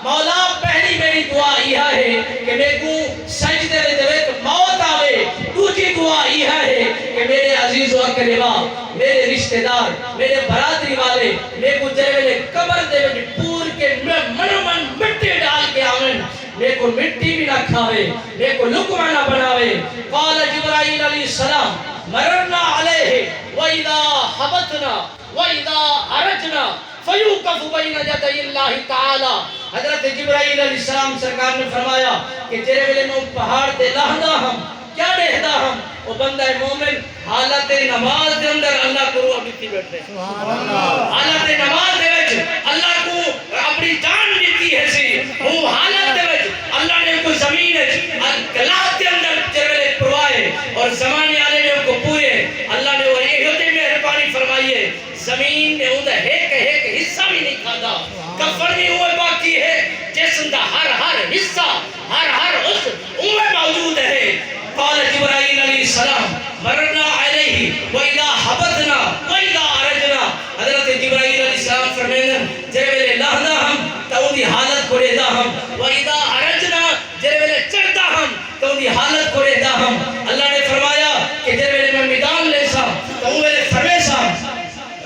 مولا پہلی میری دعا یہ ہے کہ میں کو سجدے دے موت آوے، دوسری دعا یہ ہے کہ میرے عزیز و اقربا، میرے رشتہ دار، میرے برادری والے میں کو جے قبر دے پور کے من مٹی ڈال کے آون، میں کو مٹی بھی نہ کھاوے، میں کو لقمہ نہ بناوے۔ قال جبرائیل علیہ السلام مررنا علیہ وَإِذَا حَبَتْنَا وَإِذَا عَرَجْنَا فَيُوْقَفُ بَيْنَ يَدَيِ اللَّهِ تَعَالَى۔ حضرت جبرائیل علیہ السلام سرکار نے فرمایا کہ جرے ویلے میں پہاڑ دے لہدا ہم کیا دیکھدا ہم وہ بندہ مومن حالت نماز دے اندر اللہ کو ابھی تھی بیٹھے حالت نماز دے وچ اللہ کو اپنی جان دیتی ہے سی وہ حالت دے وچ اللہ نے کو زمین گلاہ دے اندر جرے پروائے اور زمانے والے نے کو پورے اللہ نے وہ یہ ہوتے مہربانی فرمائیے زمین نے اون ایک حصہ بھی نہیں کھادا کفن بھی ہوئے باقی ہے جسم دا ہر حصہ ہر اس اوے موجود ہے۔ قال جبرائیل علیہ السلام مرنا علیہ وَإِذَا حَبَتْنَا وَإِذَا عَرَجْنَا۔ حضرت جبرائیل علیہ السلام فرمائیں جے ویلے لہدا ہم تو دی حالت کو دیدا ہم، وَإِذَا عَرَجْنَا جے ویلے چڑھتا ہم تو دی حالت کو دیدا ہم۔ اللہ نے فرمایا کہ جے ویلے میں میدان لے سا تو ویلے فرمیسا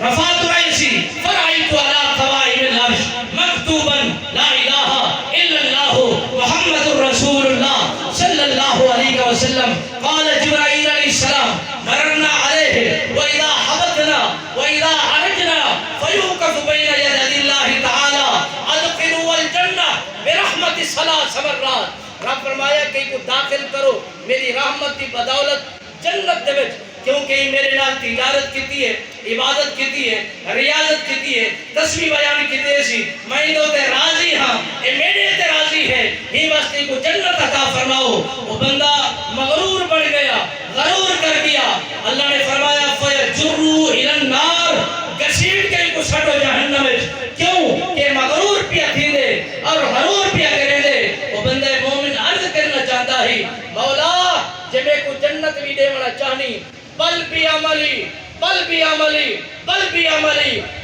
رفعت رأسی فرأيت على قوائم العرش مكتوبا لا إله إلا الله محمد رسول الله صلى الله عليه وسلم۔ قال جبرائيل عليه السلام مررنا عليه وإذا حبتنا وإذا عرجنا فيوقف بين يدي الله تعالى أدخلوا الجنة برحمة ثلاث مرات۔ رب فرمایا کہ کو داخل کرو میری رحمت کی بدولت جنت دے وچ، کیونکہ میرے نال تجارت کیتی ہے، عبادت کیتی ہے، ریاضت کیتی ہے، تسبیح بیان کیتے سی، میں تو تے راضی ہاں، اے میرے تے راضی ہے، ہی واسطے کو جنت عطا فرماؤ۔ وہ بندہ مغرور بن گیا، غرور کر دیا، اللہ نے فرمایا فَيَجُرُّ إِلَى النَّارِ، گھسیٹ کے کو سٹو جہنم وچ، کیوں کہ مغرور پیا تھی دے اور غرور پیا کرے دے۔ وہ بندہ مومن عرض کرنا چاہتا ہے مولا جے میں کو جنت بھی دے والا چاہنی بل بھی عملی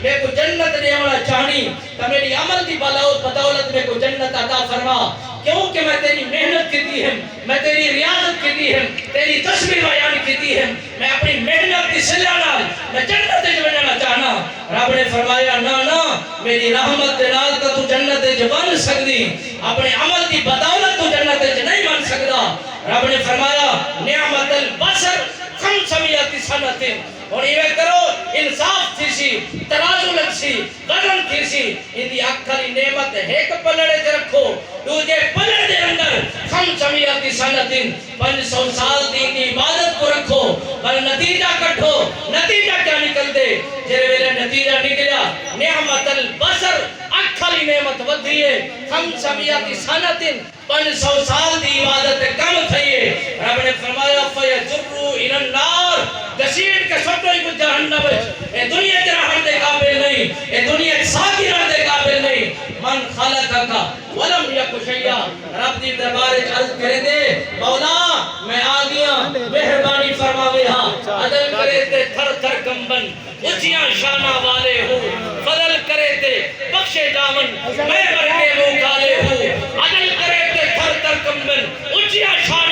میں کو جنت دے والا چاہنی تو میری عمل دی بدولت میں کو جنت عطا فرما، کیونکہ میں تیری محنت کیتی ہے، میں تیری ریاضت کیتی ہے، تیری تسبیح بیان کیتی ہے، میں اپنی محنت کی صلہ نال میں جنت وچ جانا چاہنا۔ رب نے فرمایا نا میری رحمت دے نال تو جنت وچ بن سکدی، اپنے عمل دی بدولت تو جنت وچ نہیں بن سکدا۔ رب نے فرمایا نعمت البصر 500 سنتیں، اور یہ کرو انصاف تھی سی، ترازو لگ سی، قدم تھی سی، ان دی اکھلی نعمت ایک پلڑے تے رکھو، دوجے پلڑے دے اندر 500 سنتیں 500 سال دی عبادت کو رکھو، پر نتیجہ کٹھو، نتیجہ کیا نکل دے؟ جرے ویلے نتیجہ نکلیا نعمت البصر اکھلی نعمت ودھی ہے، 500 سنتیں 500 سال دی عبادت کم تھئیے۔ رب نے فرمایا فَيَجُرُّ إِلَى النَّارِ، گسیٹ کے سٹو ہی کچھ جہنم وچ، اے دنیا کے رہن دے قابل نہیں، اے دنیا کے ساتھی رہن دے قابل نہیں۔ من خلقک ولم یک شیئا، رب دی دربار عرض کرے دے مولا میں آ گیا، مہربانی فرماوے ہاں، عدل کرے تے تھر تھر کمبن، اچیاں شانہ والے ہو، فضل کرے تے بخشے دامن، میں مر کے وہ کالے ہو، عدل کرے تے تھر تھر کمبن، اچیاں شانہ